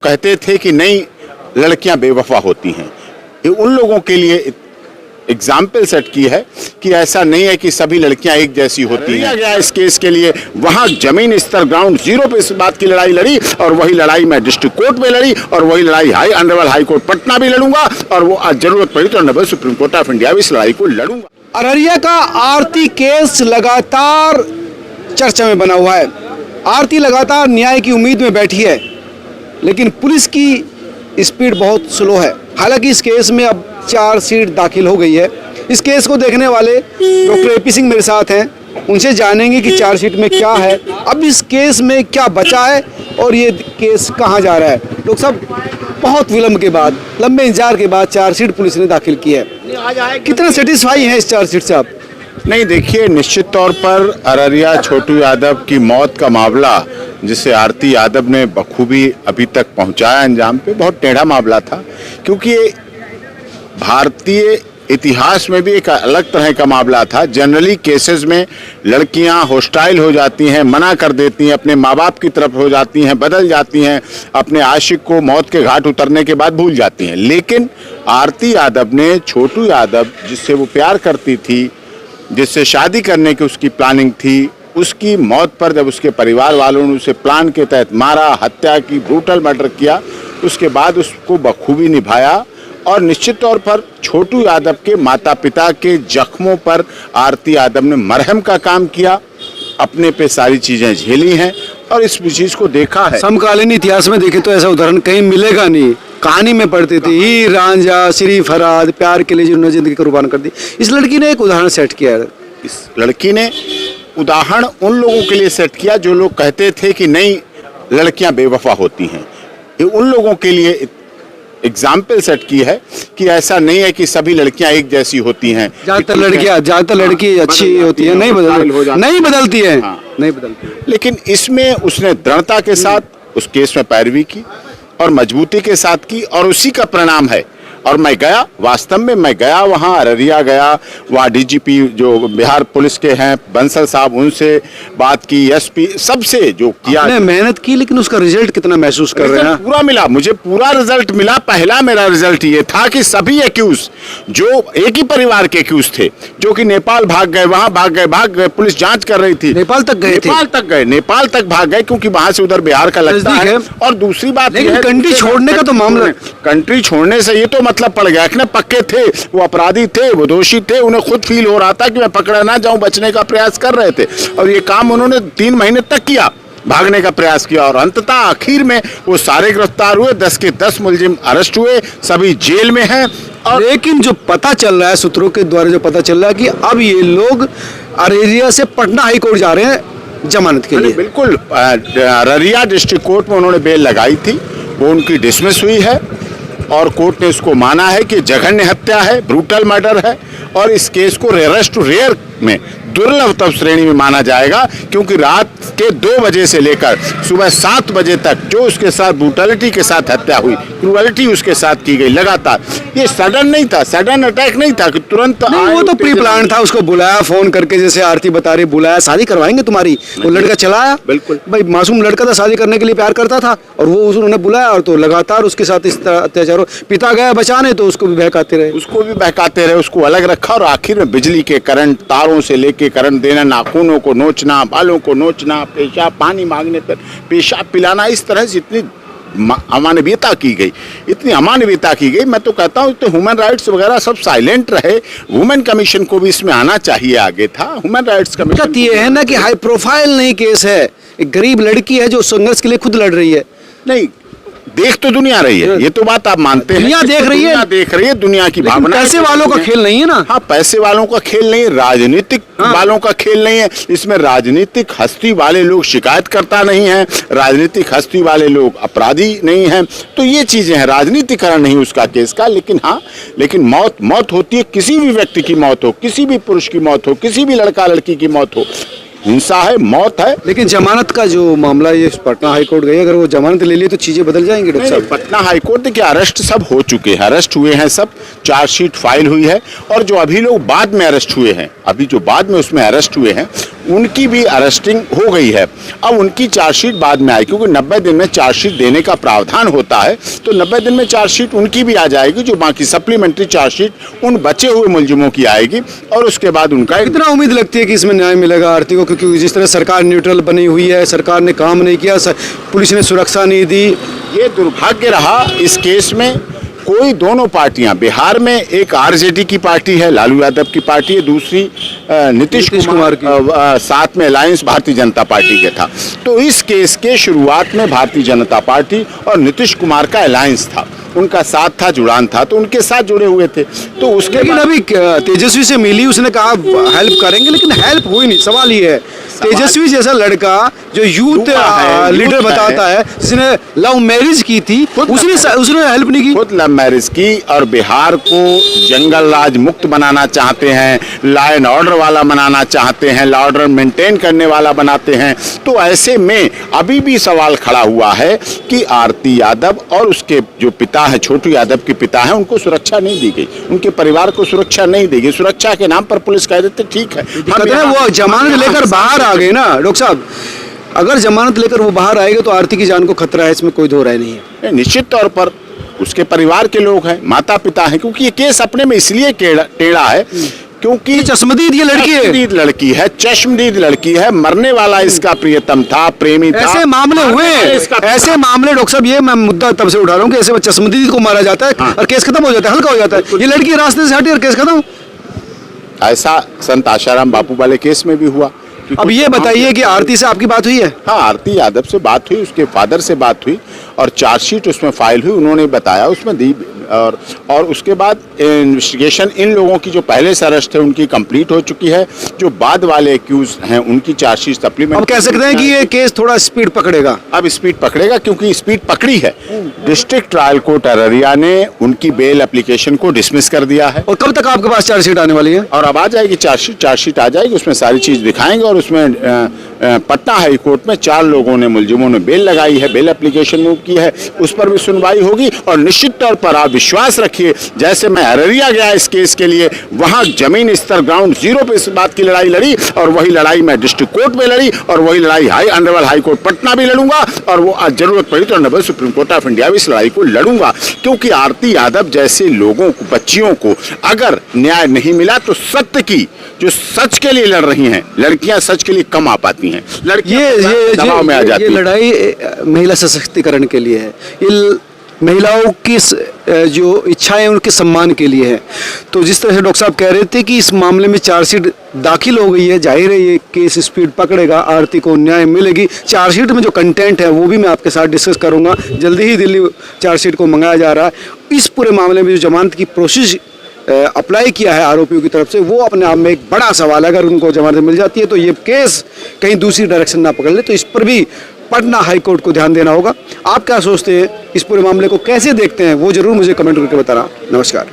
कहते थे कि नहीं लड़कियां बेवफा होती हैं, ये उन लोगों के लिए एग्जाम्पल सेट की है कि ऐसा नहीं है कि सभी लड़कियां एक जैसी होती हैं। गया इस केस के लिए वहां जमीन स्तर ग्राउंड जीरो पे इस बात की लड़ाई लड़ी और वही लड़ाई मैं डिस्ट्रिक्ट कोर्ट में लड़ी और वही लड़ाई ऑनरेबल हाई कोर्ट पटना भी लड़ूंगा और वो आज जरूरत पड़ी तो honourable supreme court of India भी इस लड़ाई को लड़ूंगा। अररिया का आरती केस लगातार चर्चा में बना हुआ है। आरती लगातार न्याय की उम्मीद में बैठी है, लेकिन पुलिस की स्पीड बहुत स्लो है। हालांकि इस केस में अब चार्जशीट दाखिल हो गई है। इस केस को देखने वाले डॉक्टर एपी सिंह मेरे साथ हैं, उनसे जानेंगे कि चार्जशीट में क्या है, अब इस केस में क्या बचा है और ये केस कहाँ जा रहा है। डॉक्टर साहब, बहुत विलंब के बाद, लंबे इंतजार के बाद चार्जशीट पुलिस ने दाखिल की है, कितना सेटिस्फाई है इस चार्जशीट से आप? नहीं, देखिए, निश्चित तौर पर अररिया छोटू यादव की मौत का मामला जिसे आरती यादव ने बखूबी अभी तक पहुंचाया अंजाम पे, बहुत टेढ़ा मामला था, क्योंकि भारतीय इतिहास में भी एक अलग तरह का मामला था। जनरली केसेस में लड़कियां हॉस्टाइल हो जाती हैं, मना कर देती हैं, अपने माँ बाप की तरफ हो जाती हैं, बदल जाती हैं, अपने आशिक को मौत के घाट उतरने के बाद भूल जाती हैं। लेकिन आरती यादव ने छोटू यादव, जिससे वो प्यार करती थी, जिससे शादी करने की उसकी प्लानिंग थी, उसकी मौत पर जब उसके परिवार वालों ने उसे प्लान के तहत मारा, हत्या की, ब्रूटल मर्डर किया, उसके बाद उसको बखूबी निभाया और निश्चित तौर पर छोटू यादव के माता पिता के जख्मों पर आरती यादव ने मरहम का काम किया, अपने पे सारी चीजें झेली हैं और इस चीज को देखा है। समकालीन इतिहास में देखें तो ऐसा उदाहरण कहीं मिलेगा नहीं। कहानी में पढ़ते थे हीर रांझा, श्री फरहाद, प्यार के लिए जिन्होंने जिंदगी कुर्बान कर दी। इस लड़की ने एक उदाहरण सेट किया है। इस लड़की ने उदाहरण उन लोगों के लिए सेट किया जो लोग कहते थे कि नहीं लड़कियां बेवफा होती हैं, ये उन लोगों के लिए एग्जाम्पल सेट की है कि ऐसा नहीं है कि सभी लड़कियां एक जैसी होती हैं। ज्यादातर लड़की अच्छी होती है, नहीं बदलती है, नहीं बदलती। लेकिन इसमें उसने दृढ़ता के साथ उस केस में पैरवी की और मजबूती के साथ की और उसी का परिणाम है। और मैं गया, वास्तव में मैं गया वहाँ, अररिया गया, वहाँ डीजीपी जो बिहार पुलिस के हैं बंसल साहब, उनसे बात की, एसपी सबसे जो किया। आपने मेहनत की, लेकिन उसका रिजल्ट कितना महसूस कर रहे हैं? पूरा मिला, मुझे पूरा रिजल्ट मिला। पहला मेरा रिजल्ट ये था कि सभी एक्यूज जो एक ही परिवार के एक्यूज थे, जो कि नेपाल भाग गए, वहाँ भाग गए, पुलिस जांच कर रही थी, नेपाल तक भाग गए क्योंकि वहाँ से उधर बिहार का लगता है। और दूसरी बात, कंट्री छोड़ने का तो मामला, कंट्री छोड़ने से ये तो मतलब पड़ गया कि ना पक्के थे, वो अपराधी थे, वो दोषी थे, उन्हें खुद फील हो रहा था कि मैं पकड़ा ना जाऊं, बचने का प्रयास कर रहे थे। और ये काम उन्होंने 3 महीने तक किया, भागने का प्रयास किया और अंततः आखिर में वो सारे गिरफ्तार हुए, 10 के 10 मुलजिम अरेस्ट हुए, सभी जेल में हैं। और लेकिन जो पता चल रहा है, सूत्रों के द्वारा जो पता चल रहा है कि अब ये लोग अररिया से पटना हाई कोर्ट जा रहे हैं जमानत के लिए। बिल्कुल, अररिया डिस्ट्रिक्ट कोर्ट में उन्होंने बेल लगाई थी, वो उनकी डिसमिस हुई है और कोर्ट ने उसको माना है कि जघन्य हत्या है, ब्रूटल मर्डर है और इस केस को रेयरेस्ट टू रेयर में, दुर्लभ तब श्रेणी में माना जाएगा, क्योंकि रात के 2 बजे से लेकर सुबह 7 बजे तक जो उसके साथ ब्रूटलिटी के साथ हत्या हुई, क्रूअलिटी उसके साथ की गई लगातार। ये सडन नहीं था, सडन अटैक नहीं था कि तुरंत वो तो प्री प्लान था। उसको बुलाया फोन करके, जैसे आरती बता रही, बुलाया, शादी करवाएंगे तुम्हारी, वो लड़का चलाया। बिल्कुल भाई, मासूम लड़का था, शादी करने के लिए प्यार करता था और वो उन्होंने बुलाया और तो लगातार उसके साथ इस तरह अत्याचार। पिता गया बचाने तो उसको भी बहकाते रहे, उसको अलग रखा और आखिर में बिजली के करंट, तारों से लेके करंट देना, नाखूनों को नोचना, बालों को नोचना, पेशाब पानी मांगने पर पेशाब पिलाना, इस तरह से इतनी अमानवीयता की गई। मैं तो कहता हूँ तो ह्यूमन राइट्स वगैरह सब साइलेंट रहे। वुमेन कमीशन को भी इसमें आना चाहिए, आगे था ह्यूमन राइट्स कमीशन। ये है ना कि हाई प्रोफाइल नहीं केस है, एक गरीब लड़की है जो संघर्ष के लिए खुद लड़ रही है। नहीं, देख तो दुनिया रही है, ये तो बात आप मानते हैं। दुनिया देख रही है, दुनिया की भावना। पैसे वालों का खेल नहीं है ना। हाँ, पैसे वालों का खेल नहीं है, राजनीतिक वालों का खेल नहीं है। इसमें राजनीतिक हस्ती वाले लोग शिकायतकर्ता नहीं है, राजनीतिक हस्ती वाले लोग अपराधी नहीं हैं। तो ये चीजें हैं, राजनीतिकरण नहीं उसका केस का। लेकिन मौत होती है, किसी भी व्यक्ति की मौत हो, किसी भी पुरुष की मौत हो, किसी भी लड़का लड़की की मौत हो, हिंसा है, मौत है। लेकिन जमानत का जो मामला, ये पटना हाई कोर्ट गई, अगर वो जमानत ले ली तो चीजें बदल जाएंगी डॉक्टर साहब? पटना हाई कोर्ट देखिए, अरेस्ट सब हो चुके हैं, अरेस्ट हुए हैं सब, चार्जशीट फाइल हुई है और जो अभी लोग बाद में अरेस्ट हुए हैं, अभी जो बाद में उसमें अरेस्ट हुए हैं, उनकी भी अरेस्टिंग हो गई है। अब उनकी चार्जशीट बाद में आई, क्योंकि 90 दिन में चार्जशीट देने का प्रावधान होता है, तो 90 दिन में चार्जशीट उनकी भी आ जाएगी, जो बाकी सप्लीमेंट्री चार्जशीट उन बचे हुए मुलजिमों की आएगी, और उसके बाद उनका कितना उम्मीद लगती है कि इसमें न्याय मिलेगा आरती को, क्योंकि जिस तरह सरकार न्यूट्रल बनी हुई है, सरकार ने काम नहीं किया, पुलिस ने सुरक्षा नहीं दी। ये दुर्भाग्य रहा इस केस में। कोई दोनों पार्टियां, बिहार में एक आरजेडी की पार्टी है, लालू यादव की पार्टी है, दूसरी नीतीश कुमार की, साथ में अलायंस भारतीय जनता पार्टी के था। तो इस केस के शुरुआत में भारतीय जनता पार्टी और नीतीश कुमार का अलायंस था, उनका साथ था, जुड़ान था, तो उनके साथ जुड़े हुए थे। तो उसके लेकिन अभी तेजस्वी से मिली, उसने कहा हेल्प करेंगे, लेकिन हेल्प हुई नहीं। सवाल ये है, तेजस्वी जैसा लड़का जो यूथ लीडर बताता है, जिसने लव मैरिज की थी, उसने हेल्प नहीं की। खुद लव मैरिज की, और बिहार को जंगल राज मुक्त बनाना चाहते हैं, लॉ एंड ऑर्डर वाला बनाना चाहते हैं, लॉ ऑर्डर मेंटेन करने वाला बनाते हैं। तो ऐसे में अभी भी सवाल खड़ा हुआ है कि आरती यादव और उसके जो पिता है, छोटू यादव के पिता है, उनको सुरक्षा नहीं दी गई, उनके परिवार को सुरक्षा नहीं दी गई। सुरक्षा के नाम पर पुलिस कह देते ठीक है, वो जमानत लेकर बाहर आ गए ना डॉक्टर साहब। अगर जमानत लेकर वो बाहर आएंगे तो आरती की जान को खतरा है, इसमें कोई दो राय नहीं है। निश्चित तौर पर उसके परिवार के लोग हैं, माता पिता हैं, क्योंकि ये केस अपने में इसलिए टेढ़ा है क्योंकि चश्मदीद ये लड़की है, चश्मदीद लड़की है, मरने वाला इसका प्रियतम था, प्रेमी था। ऐसे मामले हुए, ऐसे मामले डॉक्टर साहब, ये मैं मुद्दा तब से उठा रहा हूँ कि ऐसे चश्मदीद को मारा जाता है और केस खत्म हो जाता है, हल्का हो जाता है। ये लड़की रास्ते से हटी और केस खत्म। ऐसा संत आशाराम बापू वाले केस में भी हुआ। अब ये बताइए कि आरती से आपकी बात हुई है? हाँ, आरती यादव से बात हुई, उसके फादर से बात हुई, और चार्जशीट उसमें फाइल हुई, उन्होंने बताया उसमें दी, और उसके बाद इन्वेस्टिगेशन इन लोगों की जो पहले से अरेस्ट है उनकी कंप्लीट हो चुकी है, जो बाद वाले एक्यूज हैं उनकी चार्जशीट सप्लीमेंट। अब कह सकते हैं कि ये केस थोड़ा स्पीड पकड़ेगा? अब स्पीड पकड़ेगा, क्योंकि स्पीड पकड़ी है। डिस्ट्रिक्ट ट्रायल कोर्ट अररिया ने उनकी बेल एप्लीकेशन को डिसमिस कर दिया है। और कब तक आपके पास चार्जशीट आने वाली है? और अब आ जाएगी चार्जशीट आ जाएगी, उसमें सारी चीज दिखाएंगे, और उसमें पटना हाई कोर्ट में 4 लोगों ने, मुलजिमों ने बेल लगाई है, बेल एप्लीकेशन मूव की है, उस पर भी सुनवाई होगी। और निश्चित तौर पर आप विश्वास रखिए, जैसे मैं अररिया गया इस केस के लिए, वहां जमीन स्तर ग्राउंड जीरो पे इस बात की लड़ाई लड़ी, और वही लड़ाई मैं डिस्ट्रिक्ट कोर्ट में लड़ी, और वही लड़ाई ऑनरेबल हाई कोर्ट पटना भी लड़ूंगा, और वो आज जरूरत पड़ी तो honourable supreme court of India भी इस लड़ाई को लड़ूंगा। क्योंकि आरती यादव जैसे लोगों को, बच्चियों को अगर न्याय नहीं मिला तो सत्य की, जो सच के लिए लड़ रही हैं लड़कियां, सच के लिए कम आ पाती हैं, लड़कियां दबाव में आ जाती हैं। ये लड़ाई महिला सशक्तिकरण के लिए है, ये महिलाओं की जो इच्छाएं उनके सम्मान के लिए है। तो जिस तरह से डॉक्टर साहब कह रहे थे कि इस मामले में चार्जशीट दाखिल हो गई है, जाहिर है ये केस स्पीड पकड़ेगा, आरती को न्याय मिलेगी। चार्जशीट में जो कंटेंट है वो भी मैं आपके साथ डिस्कस करूंगा। जल्दी ही दिल्ली चार्जशीट को मंगाया जा रहा है। इस पूरे मामले में जो जमानत की प्रोसेस अप्लाई किया है आरोपियों की तरफ से, वो अपने आप में एक बड़ा सवाल है। अगर उनको जमानत मिल जाती है तो ये केस कहीं दूसरी डायरेक्शन ना पकड़ ले, तो इस पर भी पटना हाई कोर्ट को ध्यान देना होगा। आप क्या सोचते हैं, इस पूरे मामले को कैसे देखते हैं, वो जरूर मुझे कमेंट करके बताना। नमस्कार।